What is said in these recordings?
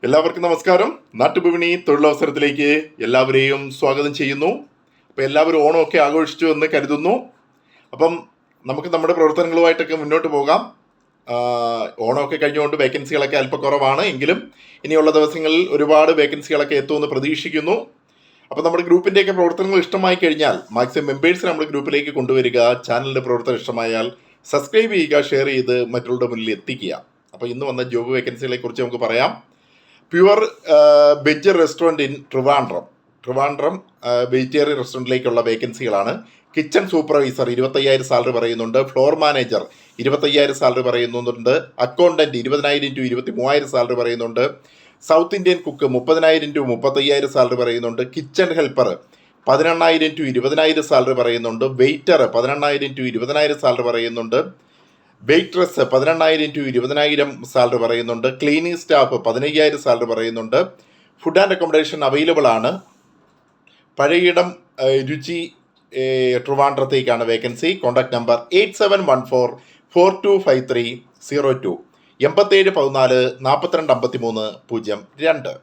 എല്ലാവർക്കും നമസ്കാരം. നാട്ടുവിപണി തൊഴിലവസരത്തിലേക്ക് എല്ലാവരെയും സ്വാഗതം ചെയ്യുന്നു. അപ്പോൾ എല്ലാവരും ഓണമൊക്കെ ആഘോഷിച്ചു എന്ന് കരുതുന്നു. അപ്പം നമുക്ക് നമ്മുടെ പ്രവർത്തനങ്ങളുമായിട്ടൊക്കെ മുന്നോട്ട് പോകാം. ഓണമൊക്കെ കഴിഞ്ഞുകൊണ്ട് വേക്കൻസികളൊക്കെ അല്പം കുറവാണ് എങ്കിലും ഇനിയുള്ള ദിവസങ്ങളിൽ ഒരുപാട് വേക്കൻസികളൊക്കെ എത്തുമെന്ന് പ്രതീക്ഷിക്കുന്നു. അപ്പോൾ നമ്മുടെ ഗ്രൂപ്പിൻ്റെയൊക്കെ പ്രവർത്തനങ്ങൾ ഇഷ്ടമായി കഴിഞ്ഞാൽ മാക്സിമം മെമ്പേഴ്സിനെ നമ്മുടെ ഗ്രൂപ്പിലേക്ക് കൊണ്ടുവരിക. ചാനലിൻ്റെ പ്രവർത്തനം ഇഷ്ടമായാൽ സബ്സ്ക്രൈബ് ചെയ്യുക, ഷെയർ ചെയ്ത് മറ്റുള്ളവരുടെ മുന്നിൽ എത്തിക്കുക. അപ്പോൾ ഇന്ന് വന്ന ജോബ് വേക്കൻസികളെ കുറിച്ച് നമുക്ക് പറയാം. Pure veg restaurant in Trivandrum vegetarian റെസ്റ്റോറൻറ്റിലേക്കുള്ള വേക്കൻസികളാണ്. കിച്ചൺ സൂപ്പർവൈസർ 25,000 സാലറി പറയുന്നുണ്ട്. ഫ്ലോർ മാനേജർ 25,000 സാലറി പറയുന്നുണ്ട്. അക്കൗണ്ടൻറ്റ് 20,000 to 23,000 സാലറി പറയുന്നുണ്ട്. South Indian cook 30,000 to 35,000 salary പറയുന്നുണ്ട്. കിച്ചൺ ഹെൽപ്പർ 18,000 to 20,000 സാലറി പറയുന്നുണ്ട്. വെയ്റ്റർ 18,000 to 20,000 സാലറി പറയുന്നുണ്ട്. വെയ്റ്റ്രസ് 18,000 to 20,000 സാലറി പറയുന്നുണ്ട്. ക്ലീനിങ് സ്റ്റാഫ് 15,000 സാലറി പറയുന്നുണ്ട്. ഫുഡ് ആൻഡ് അക്കോമഡേഷൻ അവൈലബിൾ ആണ്. പഴയിടം രുചി ട്രിവാൻഡ്രത്തേക്കാണ് വേക്കൻസി. Contact number 8714425302 8714 4253 02.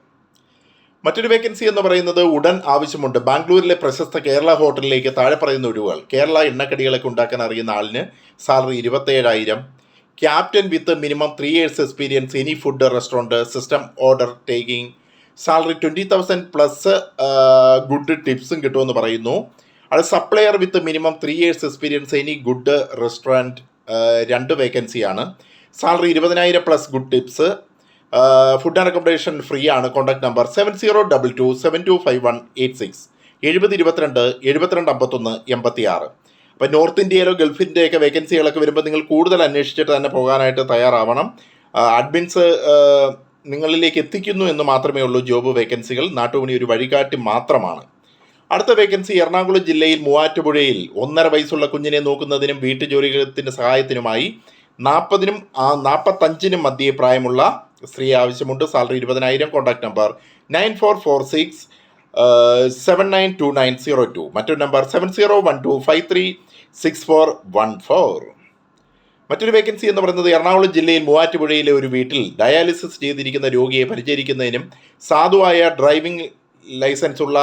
മറ്റൊരു വേക്കൻസി എന്ന് പറയുന്നത് ഉടൻ ആവശ്യമുണ്ട്. ബാംഗ്ലൂരിലെ പ്രശസ്ത കേരള ഹോട്ടലിലേക്ക് താഴെ പറയുന്ന ഒഴിവുകൾ. കേരള എണ്ണക്കടികളൊക്കെ ഉണ്ടാക്കാൻ അറിയുന്ന ആളിന് salary 27,000. Captain with minimum 3 years experience any food restaurant system order taking salary 20,000 plus good ടിപ്സും കിട്ടുമെന്ന് പറയുന്നു. അത് supplier with minimum 3 years experience any good restaurant 2 വേക്കൻസിയാണ്. Salary 20,000 plus good tips. Food and accommodation free ആണ്. Contact number 7022725186 7022 7251 86. അപ്പം north ഇന്ത്യയിലോ ഗൾഫിൻ്റെയൊക്കെ വേക്കൻസികളൊക്കെ വരുമ്പോൾ നിങ്ങൾ കൂടുതൽ അന്വേഷിച്ചിട്ട് തന്നെ പോകാനായിട്ട് തയ്യാറാവണം. അഡ്മിൻസ് നിങ്ങളിലേക്ക് എത്തിക്കുന്നു എന്ന് മാത്രമേ ഉള്ളൂ ജോബ് വേക്കൻസികൾ. നാട്ടുപണി ഒരു വഴികാട്ടി മാത്രമാണ്. അടുത്ത വേക്കൻസി എറണാകുളം ജില്ലയിൽ മൂവാറ്റുപുഴയിൽ 1.5 വയസ്സുള്ള കുഞ്ഞിനെ നോക്കുന്നതിനും വീട്ടുജോലികത്തിൻ്റെ സഹായത്തിനുമായി 40-നും 45-നും മധ്യേ പ്രായമുള്ള സ്ത്രീ ആവശ്യമുണ്ട്. സാലറി 20,000. Contact number 9446792902. മറ്റൊരു നമ്പർ 7012536414. മറ്റൊരു വേക്കൻസി എന്ന് പറയുന്നത് എറണാകുളം ജില്ലയിൽ മൂവാറ്റുപുഴയിലെ ഒരു വീട്ടിൽ ഡയാലിസിസ് ചെയ്തിരിക്കുന്ന രോഗിയെ പരിചരിക്കുന്നതിനും സാധുവായ ഡ്രൈവിംഗ് ലൈസൻസ് ഉള്ള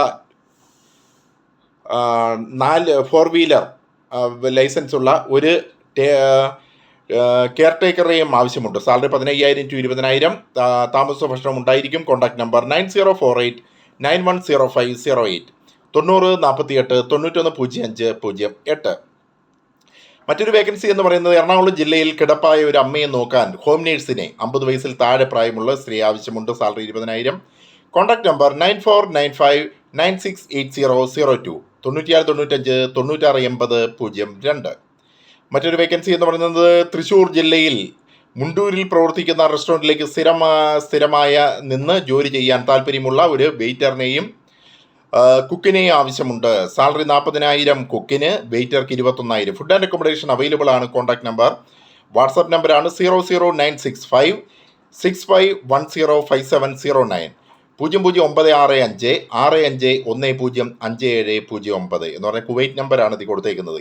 4 വീലർ ലൈസൻസ് ഉള്ള ഒരു കെയർ ടേക്കറേയും ആവശ്യമുണ്ട്. Salary 15,000 to 20,000. താമസ ഭക്ഷണം ഉണ്ടായിരിക്കും. Contact number 9048910508 9048 910508. മറ്റൊരു വേക്കൻസി എന്ന് പറയുന്നത് എറണാകുളം ജില്ലയിൽ കിടപ്പായ ഒരു അമ്മയെ നോക്കാൻ ഹോം നേഴ്സിനെ 50 വയസ്സിൽ താഴെ പ്രായമുള്ള സ്ത്രീ ആവശ്യമുണ്ട്. സാലറി 20,000. Contact number 9495968002 9695 968002. മറ്റൊരു വേക്കൻസി എന്ന് പറയുന്നത് തൃശ്ശൂർ ജില്ലയിൽ മുണ്ടൂരിൽ പ്രവർത്തിക്കുന്ന റെസ്റ്റോറൻറ്റിലേക്ക് സ്ഥിരമായ നിന്ന് ജോലി ചെയ്യാൻ താല്പര്യമുള്ള ഒരു വെയ്റ്ററിനെയും കുക്കിനെയും ആവശ്യമുണ്ട്. Salary 40,000 കുക്കിന്, വെയ്റ്റർക്ക് 21,000. Food and accommodation available ആണ്. കോൺടാക്ട് നമ്പർ വാട്സാപ്പ് നമ്പറാണ് 00965 00105709 00965651055709 എന്ന് പറഞ്ഞാൽ കുവൈറ്റ് നമ്പറാണ് ഇത് കൊടുത്തേക്കുന്നത്.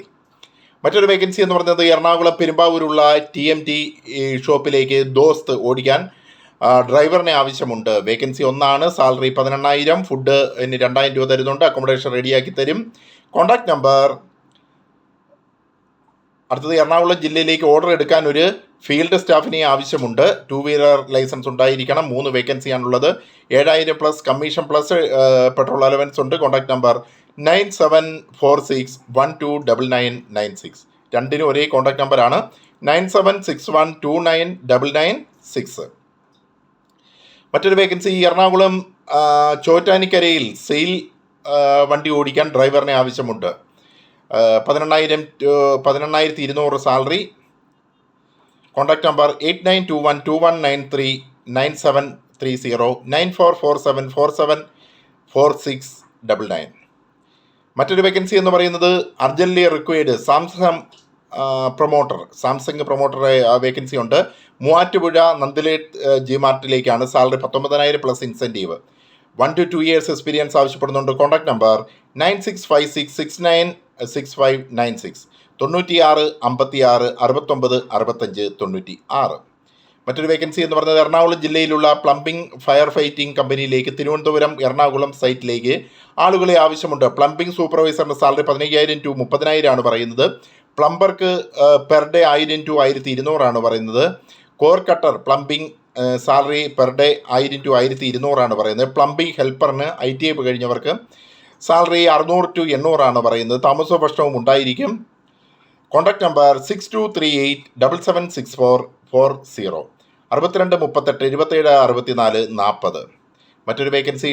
മറ്റൊരു വേക്കൻസി എന്ന് പറയുന്നത് എറണാകുളം പെരുമ്പാവൂരുള്ള TMT ഷോപ്പിലേക്ക് ദോസ്ത് ഓടിക്കാൻ ഡ്രൈവറിനെ ആവശ്യമുണ്ട്. Vacancy 1 salary 18,000. ഫുഡ് 2,000 രൂപ തരുന്നുണ്ട്. അക്കോമഡേഷൻ റെഡിയാക്കി തരും. Contact number. അടുത്തത് എറണാകുളം ജില്ലയിലേക്ക് ഓർഡർ എടുക്കാൻ ഒരു ഫീൽഡ് സ്റ്റാഫിനെ ആവശ്യമുണ്ട്. 2 വീലർ ലൈസൻസ് ഉണ്ടായിരിക്കണം. 3 വേക്കൻസിയാണുള്ളത്. 7,000 plus commission plus petrol allowance ഉണ്ട്. Contact number 9746129996. രണ്ടിനും ഒരേ കോൺടാക്ട് നമ്പറാണ്. 9761299996. മറ്റൊരു വേക്കൻസി എറണാകുളം ചോറ്റാനിക്കരയിൽ സെയിൽ വണ്ടി ഓടിക്കാൻ ഡ്രൈവറിനെ ആവശ്യമുണ്ട്. 18,200 സാലറി. Contact number 892121939730 9447474699. മറ്റൊരു വേക്കൻസി എന്ന് പറയുന്നത് urgently required Samsung promoter vacancy ഉണ്ട്. മൂവാറ്റുപുഴ നന്ദിലേറ്റ് ജിമാർട്ടിലേക്കാണ്. Salary 19,000 plus incentive. 1 to 2 years experience ആവശ്യപ്പെടുന്നുണ്ട്. Contact number 9656696596 96 56 69 65 96. മറ്റൊരു വേക്കൻസി എന്ന് പറയുന്നത് എറണാകുളം ജില്ലയിലുള്ള പ്ലംബിംഗ് ഫയർ ഫൈറ്റിംഗ് കമ്പനിയിലേക്ക് തിരുവനന്തപുരം എറണാകുളം സൈറ്റിലേക്ക് ആളുകളെ ആവശ്യമുണ്ട്. പ്ലംബിംഗ് സൂപ്പർവൈസറിൻ്റെ സാലറി 15,000 to 30,000 ആണ് പറയുന്നത്. പ്ലംബർക്ക് പെർ ഡേ 1,000 to 1,200 പറയുന്നത്. Core cutter plumbing salary per day 1,000 to 1,200 പറയുന്നത്. പ്ലംബിംഗ് ഹെൽപ്പറിന് ITI കഴിഞ്ഞവർക്ക് സാലറി 600 to 800 പറയുന്നത്. താമസവും ഭക്ഷണവും ഉണ്ടായിരിക്കും. Contact number 6238776440 62 38 27 64 40. മറ്റൊരു വേക്കൻസി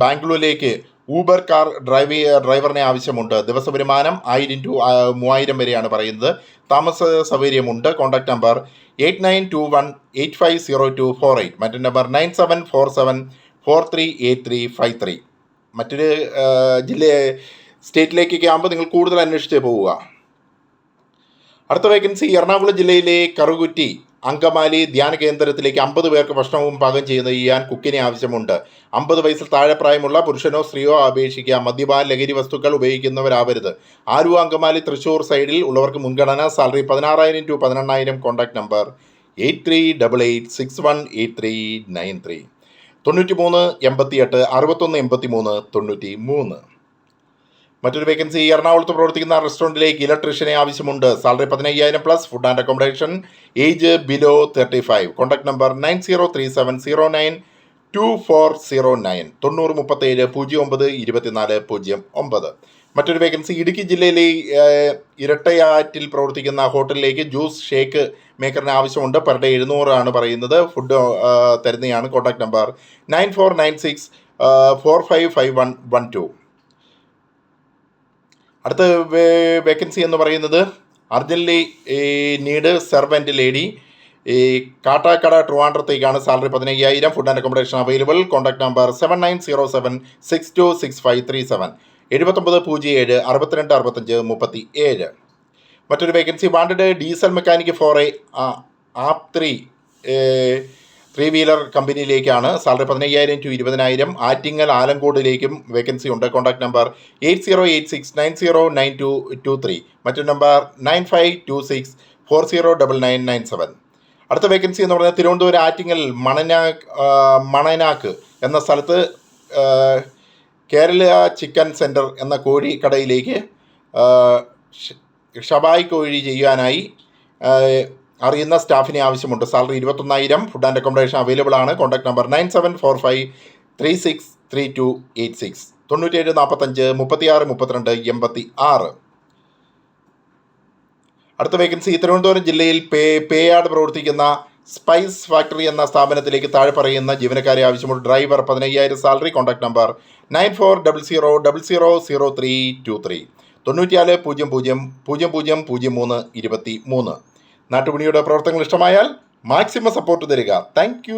ബാംഗ്ലൂരിലേക്ക് ഊബർ കാർ ഡ്രൈവറിനെ ആവശ്യമുണ്ട്. ദിവസ വരുമാനം 1,000 to 3,000 വരെയാണ് പറയുന്നത്. താമസ സൗകര്യമുണ്ട്. Contact number 8921850248. മറ്റൊരു നമ്പർ 9747438353. മറ്റൊരു സ്റ്റേറ്റിലേക്കൊക്കെ ആകുമ്പോൾ നിങ്ങൾ കൂടുതൽ അന്വേഷിച്ചേ പോവുക. അടുത്ത വേക്കൻസി എറണാകുളം ജില്ലയിലെ കറുകുറ്റി അങ്കമാലി ധ്യാന കേന്ദ്രത്തിലേക്ക് 50 പേർക്ക് ഭക്ഷണവും പാകം ചെയ്യാൻ കുക്കിനെ ആവശ്യമുണ്ട്. 50 വയസ്സിൽ താഴെ പ്രായമുള്ള പുരുഷനോ സ്ത്രീയോ അപേക്ഷിക്കുക. മദ്യപാന ലഹരി വസ്തുക്കൾ ഉപയോഗിക്കുന്നവരാവരുത്. ആലുവ അങ്കമാലി തൃശ്ശൂർ സൈഡിൽ ഉള്ളവർക്ക് മുൻഗണന. Salary 16,000 to 18,000. Contact number 8388618393 93 88 61 83 93. മറ്റൊരു വേക്കൻസി എറണാകുളത്ത് പ്രവർത്തിക്കുന്ന റെസ്റ്റോറൻറ്റിലേക്ക് ഇലക്ട്രീഷ്യനെ ആവശ്യമുണ്ട്. Salary 15,000 plus food and accommodation. Age below 35. Contact number 9037092409 9037 09 24 09. മറ്റൊരു വേക്കൻസി ഇടുക്കി ജില്ലയിലെ ഇരട്ടയാറ്റിൽ പ്രവർത്തിക്കുന്ന ഹോട്ടലിലേക്ക് ജ്യൂസ് ഷേക്ക് മേക്കറിന് ആവശ്യമുണ്ട്. പെർ ഡേ 700 പറയുന്നത്. ഫുഡ് തരുന്നതാണ്. Contact number 9496455112. അടുത്ത വേക്കൻസി എന്ന് പറയുന്നത് urgently need servant lady Kattakada ട്രിവാൻഡ്രത്തേക്കാണ്. Salary 15,000. Food and accommodation available. Contact number 7907626537 7907 62 65 37. മറ്റൊരു vacancy wanted diesel mechanic for Ape 3 wheeler കമ്പനിയിലേക്കാണ്. Salary 15,000 to 20,000. ആറ്റിങ്ങൽ ആലങ്കോടിലേക്കും വേക്കൻസി ഉണ്ട്. Contact number 8086909223. മറ്റൊരു നമ്പർ 9526409997. അടുത്ത വേക്കൻസി എന്ന് പറയുന്നത് തിരുവനന്തപുരം ആറ്റിങ്ങൽ മണനാക്ക് എന്ന സ്ഥലത്ത് കേരള ചിക്കൻ സെൻറ്റർ എന്ന കോഴി കടയിലേക്ക് ഷബായ് കോഴി ചെയ്യാനായി അറിയുന്ന സ്റ്റാഫിനെ ആവശ്യമുണ്ട്. Salary 21,000. Food and accommodation available ആണ്. Contact number 9745363286 97 45 36 32 86. അടുത്ത വേക്കൻസി തിരുവനന്തപുരം ജില്ലയിൽ പേയാട് പ്രവർത്തിക്കുന്ന സ്പൈസ് ഫാക്ടറി എന്ന സ്ഥാപനത്തിലേക്ക് താഴെ പറയുന്ന ജീവനക്കാരെ ആവശ്യമുണ്ട്. Driver 15,000 salary. Contact number 9400000323 94 00 00 03 23. നാട്ടുപണിയുടെ പ്രവർത്തനങ്ങൾ ഇഷ്ടമായാൽ മാക്സിമം സപ്പോർട്ട് തരിക. താങ്ക്